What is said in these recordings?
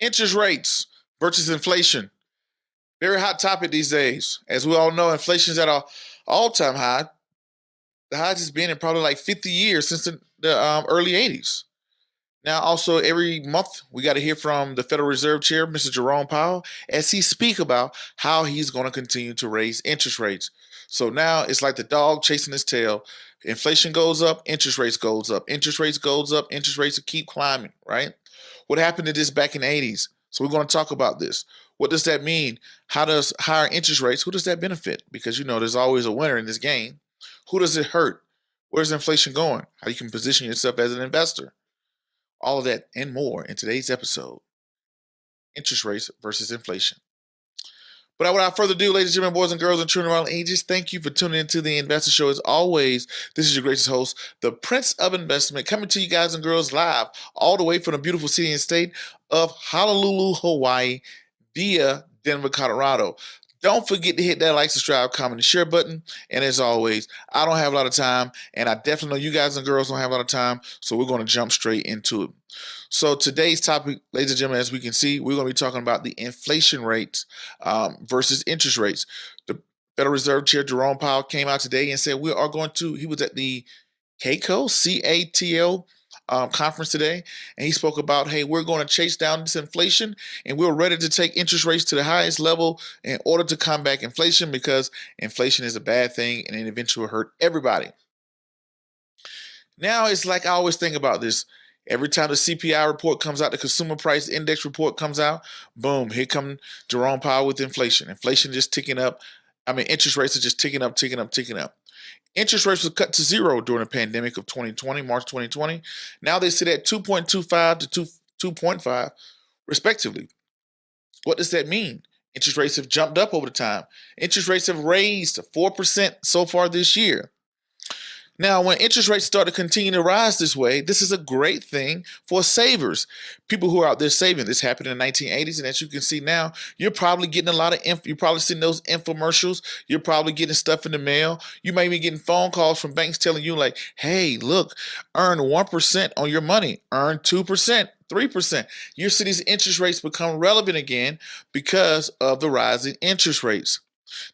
Interest rates versus inflation. Very hot topic these days. As we all know, inflation is at an all-time high. The highest it's been in probably like 50 years since the early 80s. Now, also every month we got to hear from the Federal Reserve Chair, Mr. Jerome Powell, as he speak about how he's going to continue to raise interest rates. So now it's like the dog chasing his tail. Inflation goes up, interest rates goes up, interest rates goes up, interest rates keep climbing, right? What happened to this back in the 80s? So we're going to talk about this. What does that mean? How does higher interest rates, who does that benefit? Because you know there's always a winner in this game. Who does it hurt? Where's inflation going? How you can position yourself as an investor? All of that and more in today's episode, interest rates versus inflation. But without further ado, ladies and gentlemen, boys and girls, and children of all ages, thank you for tuning into the Investor Show. As always, this is your gracious host, the Prince of Investment, coming to you guys and girls live all the way from the beautiful city and state of Honolulu, Hawaii, via Denver, Colorado. Don't forget to hit that like, subscribe, comment, and share button. And as always, I don't have a lot of time, and I definitely know you guys and girls don't have a lot of time, so we're going to jump straight into it. So today's topic, ladies and gentlemen, as we can see, we're going to be talking about the inflation rates versus interest rates. The Federal Reserve Chair Jerome Powell came out today and said we are going to, he was at the CATO, C-A-T-O, conference today, and he spoke about, hey, we're going to chase down this inflation, and we're ready to take interest rates to the highest level in order to combat inflation, because inflation is a bad thing and it eventually will hurt everybody. Now, it's like I always think about this. Every time the CPI report comes out, the Consumer Price Index report comes out, boom, here comes Jerome Powell with inflation. Inflation just ticking up. I mean, interest rates are just ticking up, ticking up, ticking up. Interest rates were cut to zero during the pandemic of 2020, March 2020. Now they sit at 2.25 to 2.5, respectively. What does that mean? Interest rates have jumped up over the time. Interest rates have raised 4% so far this year. Now, when interest rates start to continue to rise this way, this is a great thing for savers, people who are out there saving. This happened in the 1980s, and as you can see now, you're probably getting a lot of you're probably seeing those infomercials. You're probably getting stuff in the mail. You may be getting phone calls from banks telling you like, "Hey, look, earn 1% on your money, earn 2%." 3%. You're seeing these interest rates become relevant again because of the rising interest rates.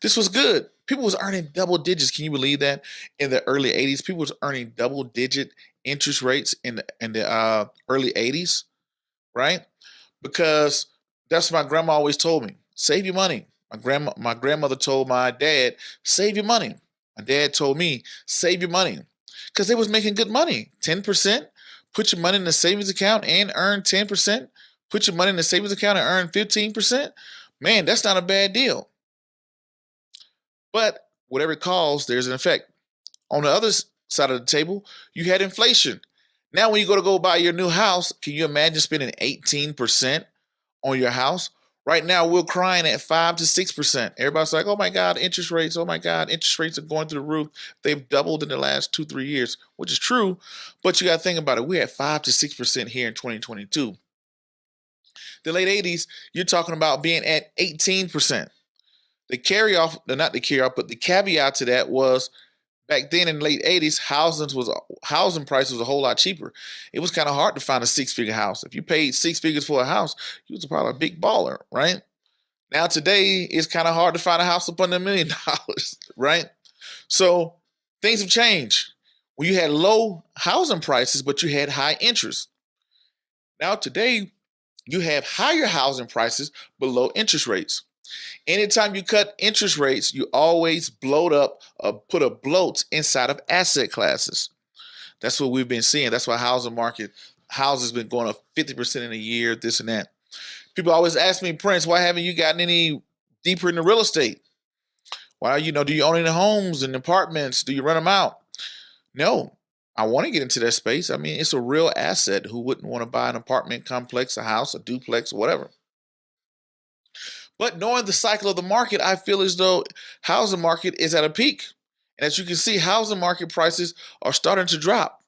This was good. People was earning double digits. Can you believe that? In the early 80s, people was earning double digit interest rates in the early 80s, right? Because that's what my grandma always told me. Save your money. My grandmother told my dad, save your money. My dad told me, save your money. Because they was making good money. 10%. Put your money in the savings account and earn 10%. Put your money in the savings account and earn 15%. Man, that's not a bad deal. But whatever it costs, there's an effect. On the other side of the table, you had inflation. Now, when you go buy your new house, can you imagine spending 18% on your house? Right now, we're crying at 5 to 6%. Everybody's like, oh my God, interest rates. Oh my God, interest rates are going through the roof. They've doubled in the last 2-3 years, which is true. But you got to think about it. We're at 5 to 6% here in 2022. The late 80s, you're talking about being at 18%. The carry off, not the carry off, but the caveat to that was back then in the late 80s, housing price was a whole lot cheaper. It was kind of hard to find a six-figure house. If you paid six figures for a house, you was probably a big baller, right? Now today, it's kind of hard to find a house up under $1 million, right? So things have changed. When you had low housing prices, but you had high interest. Now today, you have higher housing prices, but low interest rates. Anytime you cut interest rates, you always bloat up or put a bloat inside of asset classes. That's what we've been seeing. That's why houses been going up 50% in a year, this and that. People always ask me, Prince, why haven't you gotten any deeper into real estate? Why, do you own any homes and apartments? Do you rent them out? No, I want to get into that space. I mean, it's a real asset. Who wouldn't want to buy an apartment complex, a house, a duplex, whatever? But knowing the cycle of the market, I feel as though housing market is at a peak. And as you can see, housing market prices are starting to drop.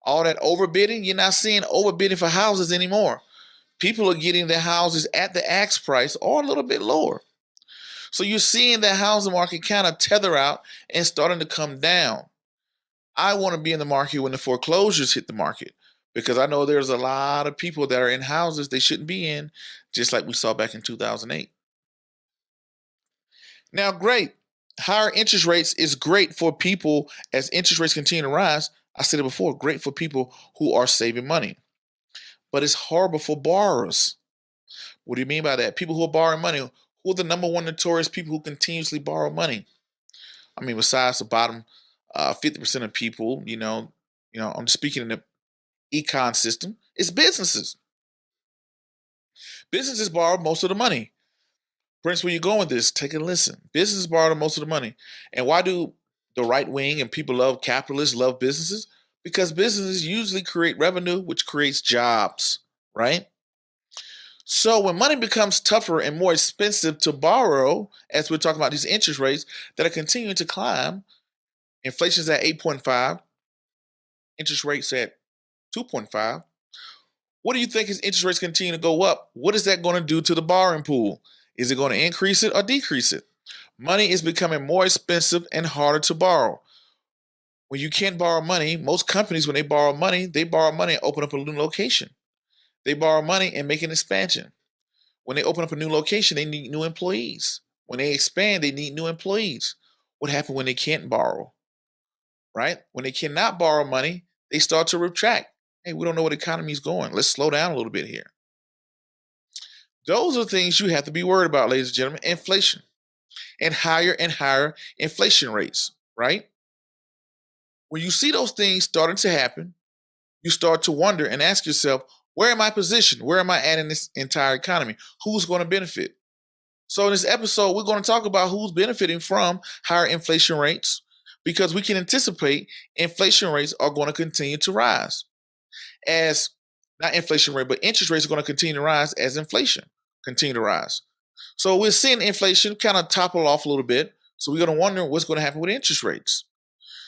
All that overbidding, you're not seeing overbidding for houses anymore. People are getting their houses at the ask price or a little bit lower. So you're seeing the housing market kind of tether out and starting to come down. I want to be in the market when the foreclosures hit the market. because I know there's a lot of people that are in houses they shouldn't be in, just like we saw back in 2008. Now, great. Higher interest rates is great for people as interest rates continue to rise. I said it before, great for people who are saving money, but it's horrible for borrowers. What do you mean by that? People who are borrowing money, who are the number one notorious people who continuously borrow money? I mean, besides the bottom 50% of people, I'm just speaking in the econ system, it's businesses. Businesses borrow most of the money. Prince, where you going with this? Take a listen. Businesses borrow most of the money. And why do the right wing and people love capitalists, love businesses? Because businesses usually create revenue, which creates jobs, right? So when money becomes tougher and more expensive to borrow, as we're talking about these interest rates that are continuing to climb, inflation's at 8.5, interest rates at 2.5. What do you think as interest rates continue to go up? What is that going to do to the borrowing pool? Is it going to increase it or decrease it? Money is becoming more expensive and harder to borrow. When you can't borrow money, most companies, when they borrow money and open up a new location. They borrow money and make an expansion. When they open up a new location, they need new employees. When they expand, they need new employees. What happens when they can't borrow? Right? When they cannot borrow money, they start to retract. Hey, we don't know where the economy is going. Let's slow down a little bit here. Those are things you have to be worried about, ladies and gentlemen. Inflation and higher inflation rates, right? When you see those things starting to happen, you start to wonder and ask yourself, where am I positioned? Where am I at in this entire economy? Who's going to benefit? So in this episode, we're going to talk about who's benefiting from higher inflation rates because we can anticipate inflation rates are going to continue to rise as not inflation rate, but interest rates are going to continue to rise as inflation continue to rise. So we're seeing inflation kind of topple off a little bit. So we're going to wonder what's going to happen with interest rates.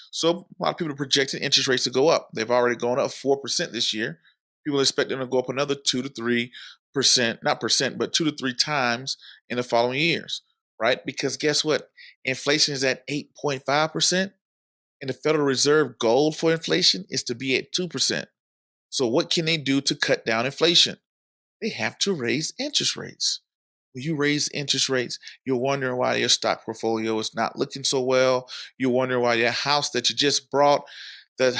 So a lot of people are projecting interest rates to go up. They've already gone up 4% this year. People expect them to go up another 2 to 3%, not percent, but 2 to 3 times in the following years, right? Because guess what? Inflation is at 8.5%, and the Federal Reserve goal for inflation is to be at 2%. So what can they do to cut down inflation? They have to raise interest rates. When you raise interest rates, you're wondering why your stock portfolio is not looking so well. You're wondering why your house that you just bought, the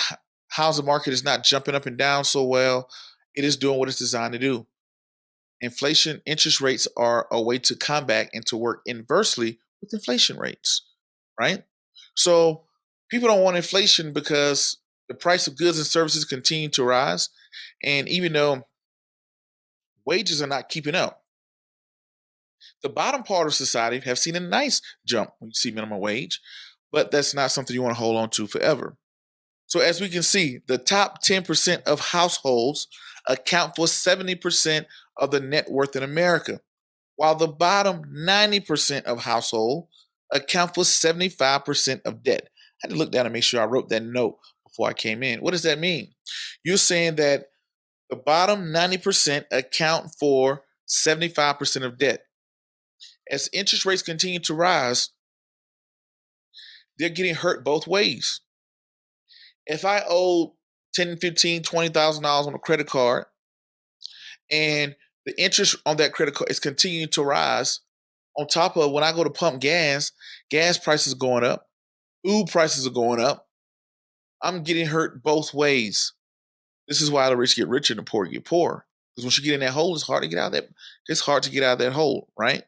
housing market is not jumping up and down so well. It is doing what it's designed to do. Inflation, interest rates are a way to combat and to work inversely with inflation rates, right? So people don't want inflation because the price of goods and services continue to rise. And even though wages are not keeping up, the bottom part of society have seen a nice jump when you see minimum wage, but that's not something you want to hold on to forever. So as we can see, the top 10% of households account for 70% of the net worth in America, while the bottom 90% of households account for 75% of debt. I had to look down and make sure I wrote that note before I came in. What does that mean? You're saying that the bottom 90% account for 75% of debt. As interest rates continue to rise, they're getting hurt both ways. If I owe 10, 15, $20,000 on a credit card and the interest on that credit card is continuing to rise, on top of when I go to pump gas prices are going up, food prices are going up. I'm getting hurt both ways. This is why the rich get richer and the poor get poorer. Because once you get in that hole, it's hard to get out of that. It's hard to get out of that hole, right?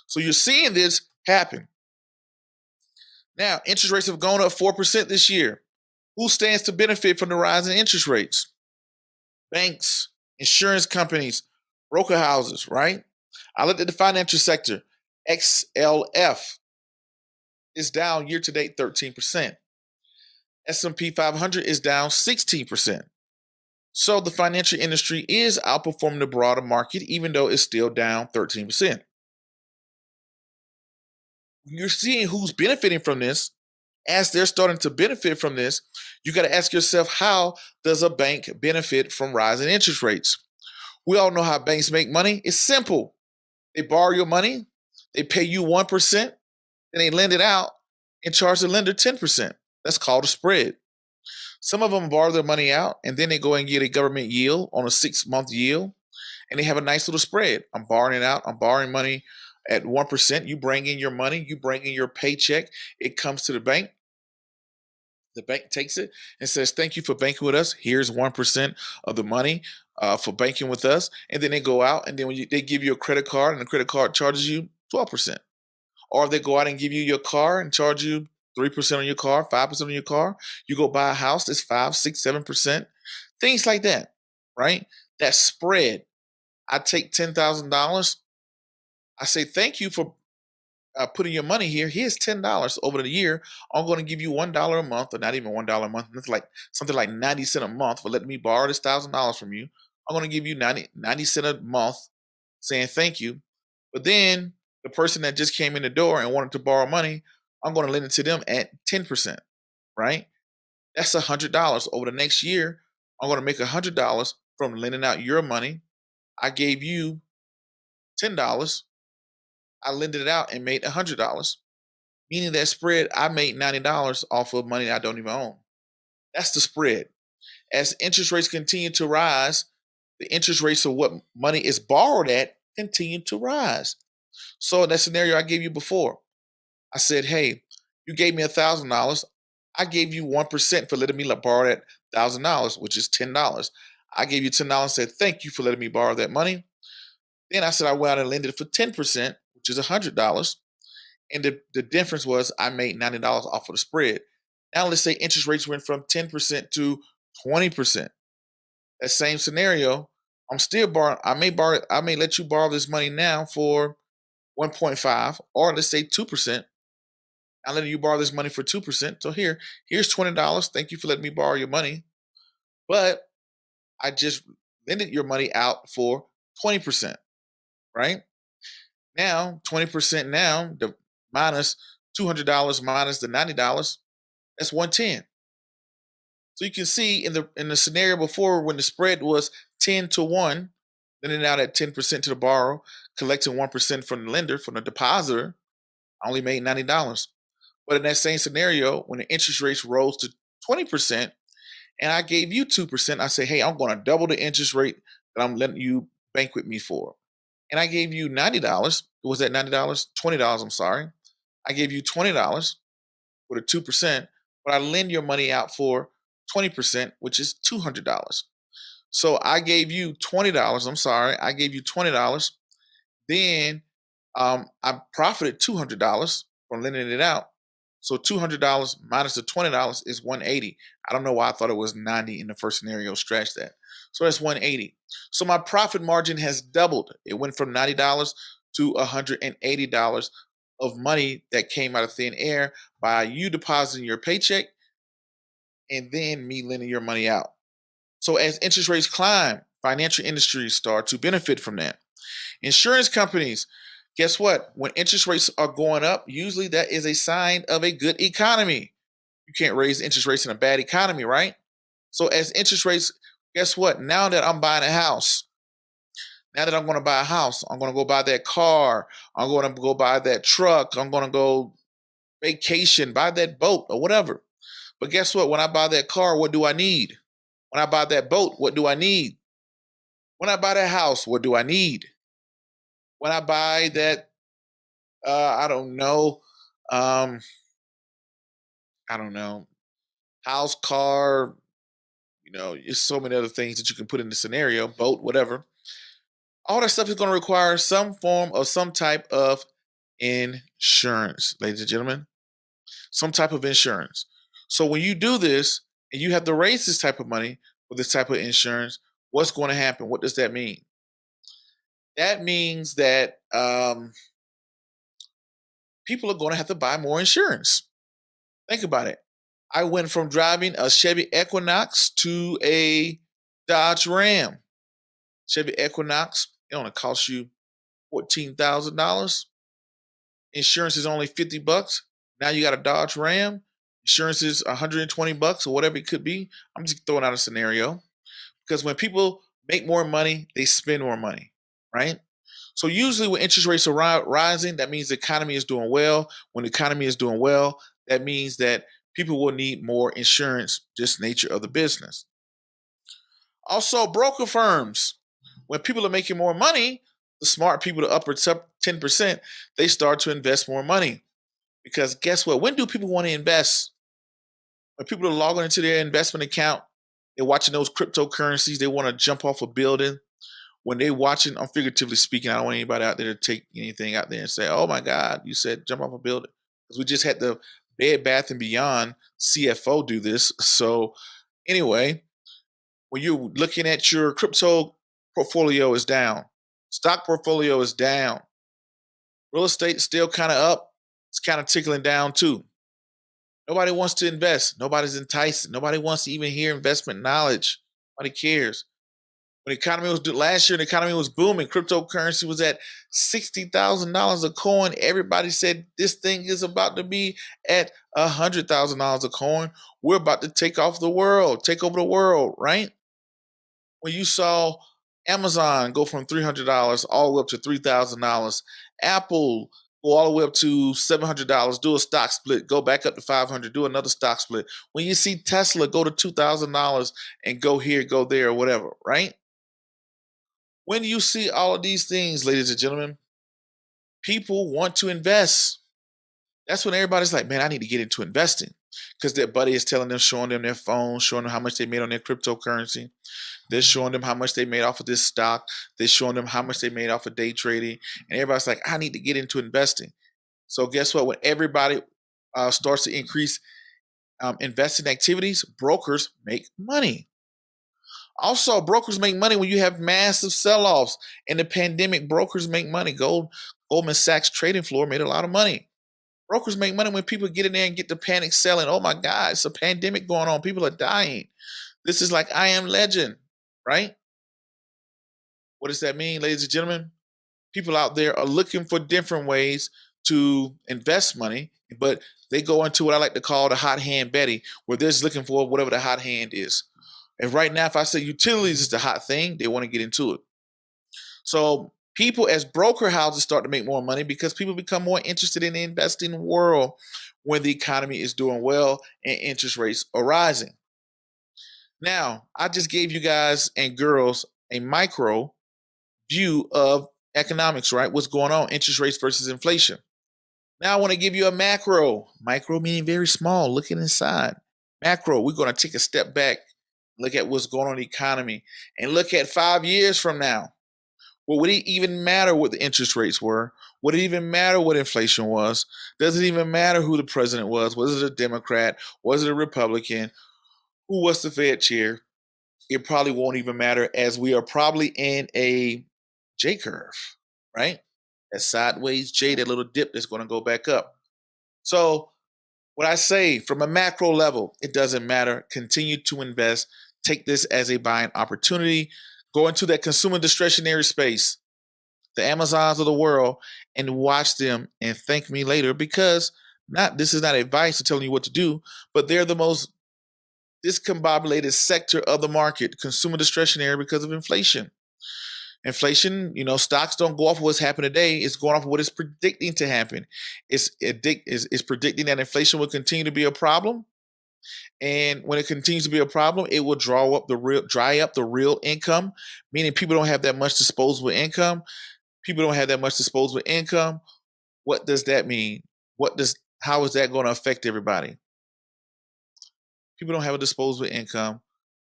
So you're seeing this happen. Now, interest rates have gone up 4% this year. Who stands to benefit from the rise in interest rates? Banks, insurance companies, broker houses, right? I looked at the financial sector. XLF is down year to date 13%. S&P 500 is down 16%. So the financial industry is outperforming the broader market, even though it's still down 13%. You're seeing who's benefiting from this. As they're starting to benefit from this, you got to ask yourself, how does a bank benefit from rising interest rates? We all know how banks make money. It's simple. They borrow your money, they pay you 1%, then they lend it out and charge the lender 10%. That's called a spread. Some of them borrow their money out and then they go and get a government yield on a 6-month yield, and they have a nice little spread. I'm borrowing it out. I'm borrowing money at 1%. You bring in your money, you bring in your paycheck. It comes to the bank. The bank takes it and says, "Thank you for banking with us. Here's 1% of the money for banking with us." And then they go out and then they give you a credit card, and the credit card charges you 12%. Or they go out and give you your car and charge you 3% on your car, 5% on your car. You go buy a house, it's 5, 6, 7%. Things like that, right? That spread. I take $10,000. I say, "Thank you for putting your money here. Here's $10 over the year. I'm going to give you $1 a month, or not even $1 a month. It's like something like 90 cents a month for letting me borrow this $1,000 from you. I'm going to give you 90 cents a month, saying thank you." But then the person that just came in the door and wanted to borrow money, I'm going to lend it to them at 10%, right? That's $100 over the next year. I'm going to make $100 from lending out your money. I gave you $10. I lended it out and made $100, meaning that spread I made $90 off of money I don't even own. That's the spread. As interest rates continue to rise, the interest rates of what money is borrowed at continue to rise. So in that scenario I gave you before, I said, "Hey, you gave me $1,000. I gave you 1% for letting me borrow that $1,000, which is $10. I gave you $10 and said, thank you for letting me borrow that money." Then I said I went out and lended it for 10%, which is $100. And the difference was I made $90 off of the spread. Now let's say interest rates went from 10% to 20%. That same scenario, I'm still borrowing. I may let you borrow this money now for 1.5, or let's say 2%. I'm letting you borrow this money for 2%. So here's $20. Thank you for letting me borrow your money. But I just lended your money out for 20%, right? Now, 20% now, the minus $200 minus the $90, that's 110. So you can see in the scenario before, when the spread was 10 to 1, lending out at 10% to the borrower, collecting 1% from the lender, from the depositor, I only made $90. But in that same scenario, when the interest rates rose to 20% and I gave you 2%, I say, "Hey, I'm going to double the interest rate that I'm letting you bank with me for." And I gave you $90. Was that $90? $20, I'm sorry. I gave you $20 with a 2%, but I lend your money out for 20%, which is $200. So I gave you $20. I'm sorry. I gave you $20. Then I profited $200 from lending it out. So $200 minus the $20 is 180. I don't know why I thought it was 90 in the first scenario. Scratch that. So that's 180. So my profit margin has doubled. It went from $90 to $180 of money that came out of thin air by you depositing your paycheck and then me lending your money out. So as interest rates climb, financial industries start to benefit from that. Insurance companies, guess what? When interest rates are going up, usually that is a sign of a good economy. You can't raise interest rates in a bad economy, right? So as interest rates, guess what? Now that I'm buying a house, now that I'm going to buy a house, I'm going to go buy that car, I'm going to go buy that truck, I'm going to go vacation, buy that boat or whatever. But guess what? When I buy that car, what do I need? When I buy that boat, what do I need? When I buy that house, what do I need? When I buy that, I don't know, um, I don't know, house, car, there's so many other things that you can put in the scenario, boat, whatever. All that stuff is going to require some form of some type of insurance, ladies and gentlemen, some type of insurance. So when you do this and you have to raise this type of money for this type of insurance, what's going to happen? What does that mean? That means that people are going to have to buy more insurance. Think about it. I went from driving a Chevy Equinox to a Dodge Ram. Chevy Equinox, it only costs you $14,000. Insurance is only $50. Now you got a Dodge Ram. Insurance is $120 or whatever it could be. I'm just throwing out a scenario. Because when people make more money, they spend more money, right? So usually when interest rates are rising, that means the economy is doing well. When the economy is doing well, that means that People will need more insurance, just nature of the business. Also, broker firms. When people are making more money, the smart people, the upper 10%, they start to invest more money. Because guess what? When do people want to invest? When people are logging into their investment account, they're watching those cryptocurrencies, they want to jump off a building. When they're watching, I'm figuratively speaking, I don't want anybody out there to take anything out there and say, oh my God, you said jump off a building. Because we just had the Bed Bath and Beyond CFO do this. So anyway, when you're looking at your crypto portfolio is down, stock portfolio is down, real estate still kind of up, it's kind of tickling down too. Nobody wants to invest. Nobody's enticed. Nobody wants to even hear investment knowledge. Nobody cares. When the economy was last year, the economy was booming. Cryptocurrency was at $60,000 a coin. Everybody said this thing is about to be at $100,000 a coin. We're about to take over the world, right? When you saw Amazon go from $300 all the way up to $3,000, Apple go all the way up to $700, do a stock split, go back up to $500, do another stock split. When you see Tesla go to $2,000 and go here, go there, or whatever, right? When you see all of these things, ladies and gentlemen, people want to invest. That's when everybody's like, man, I need to get into investing because their buddy is telling them, showing them their phone, showing them how much they made on their cryptocurrency. They're showing them how much they made off of this stock. They're showing them how much they made off of day trading. And everybody's like, I need to get into investing. So guess what? When everybody starts to increase investing activities, brokers make money. Also, brokers make money when you have massive sell-offs. In the pandemic, brokers make money. Goldman Sachs trading floor made a lot of money. Brokers make money when people get in there and get the panic selling. Oh my God, it's a pandemic going on. People are dying. This is like I Am Legend, right? What does that mean, ladies and gentlemen? People out there are looking for different ways to invest money, but they go into what I like to call the hot hand Betty, where they're just looking for whatever the hot hand is. And right now, if I say utilities is the hot thing, they want to get into it. So people as broker houses start to make more money because people become more interested in the investing world when the economy is doing well and interest rates are rising. Now, I just gave you guys and girls a micro view of economics, right? What's going on, interest rates versus inflation. Now I want to give you a macro. Micro meaning very small, looking inside. Macro, we're going to take a step back, look at what's going on in the economy, and look at 5 years from now. Well, would it even matter what the interest rates were? Would it even matter what inflation was? Does it even matter who the president was? Was it a Democrat? Was it a Republican? Who was the Fed chair? It probably won't even matter as we are probably in a J curve, right? That sideways J, that little dip that's going to go back up. So what I say from a macro level, it doesn't matter. Continue to invest. Take this as a buying opportunity. Go into that consumer discretionary space, the Amazons of the world, and watch them and thank me later because this is not advice or telling you what to do, but they're the most discombobulated sector of the market, consumer discretionary, because of inflation. Inflation, stocks don't go off of what's happening today. It's going off of what it's predicting to happen. It's predicting that inflation will continue to be a problem. And when it continues to be a problem, it will dry up the real income, meaning people don't have that much disposable income. People don't have that much disposable income. What does that mean? How is that going to affect everybody? People don't have a disposable income.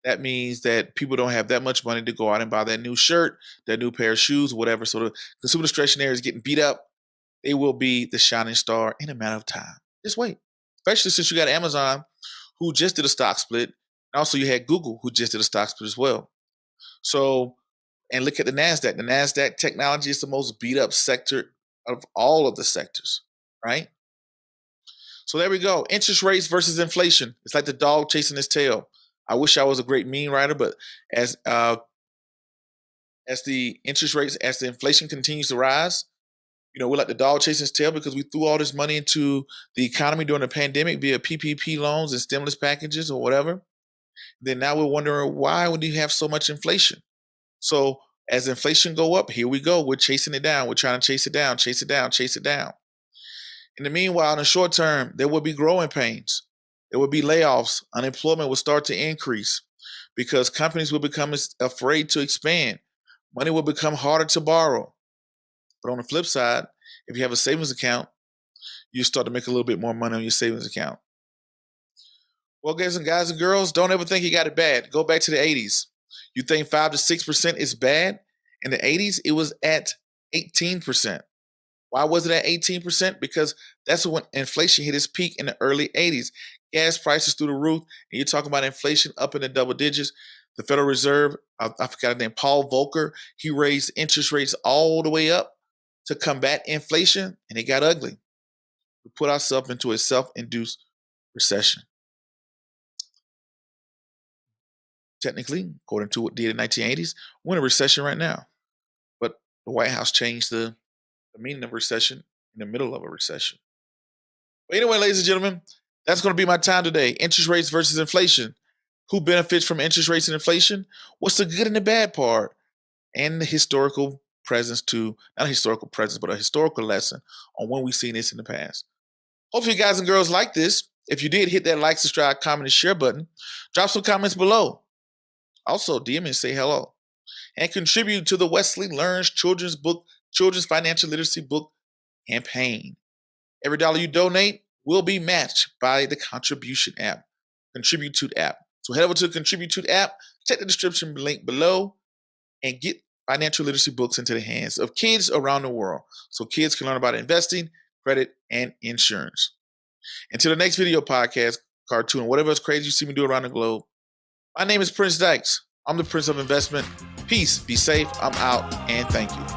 That means that people don't have that much money to go out and buy that new shirt, that new pair of shoes, whatever. So the consumer discretionary is getting beat up. They will be the shining star in a matter of time. Just wait. Especially since you got Amazon, who just did a stock split. And also you had Google, who just did a stock split as well. So, and look at the NASDAQ. The NASDAQ technology is the most beat up sector of all of the sectors, right? So there we go. Interest rates versus inflation. It's like the dog chasing his tail. I wish I was a great meme writer, but as the interest rates, as the inflation continues to rise, we're like the dog chasing his tail because we threw all this money into the economy during the pandemic via PPP loans and stimulus packages or whatever. Then now we're wondering why would you have so much inflation? So as inflation go up, here we go. We're chasing it down. We're trying to chase it down, chase it down, chase it down. In the meanwhile, in the short term, there will be growing pains. There will be layoffs. Unemployment will start to increase because companies will become afraid to expand. Money will become harder to borrow. But on the flip side, if you have a savings account, you start to make a little bit more money on your savings account. Well, guys and girls, don't ever think you got it bad. Go back to the 80s. You think 5 to 6% is bad? In the 80s, it was at 18%. Why was it at 18%? Because that's when inflation hit its peak in the early 80s. Gas prices through the roof, and you're talking about inflation up in the double digits. The Federal Reserve, I forgot his name, Paul Volcker, he raised interest rates all the way up to combat inflation, and it got ugly. We put ourselves into a self-induced recession. Technically, according to what did in the 1980s, we're in a recession right now. But the White House changed the meaning of recession in the middle of a recession. But anyway, ladies and gentlemen, that's going to be my time today. Interest rates versus inflation. Who benefits from interest rates and inflation? What's the good and the bad part? And the historical presence too. Not a historical presence, but a historical lesson on when we've seen this in the past. Hopefully you guys and girls like this. If you did, hit that like, subscribe, comment, and share button. Drop some comments below. Also, DM me and say hello. And contribute to the Wesley Learns Children's Financial Literacy Book campaign. Every dollar you donate will be matched by the Contribute app. So head over to the Contribute app, check the description link below, and get financial literacy books into the hands of kids around the world so kids can learn about investing, credit, and insurance. Until the next video, podcast, cartoon, whatever else crazy you see me do around the globe, my name is Prince Dykes. I'm the Prince of Investment. Peace, be safe, I'm out, and thank you.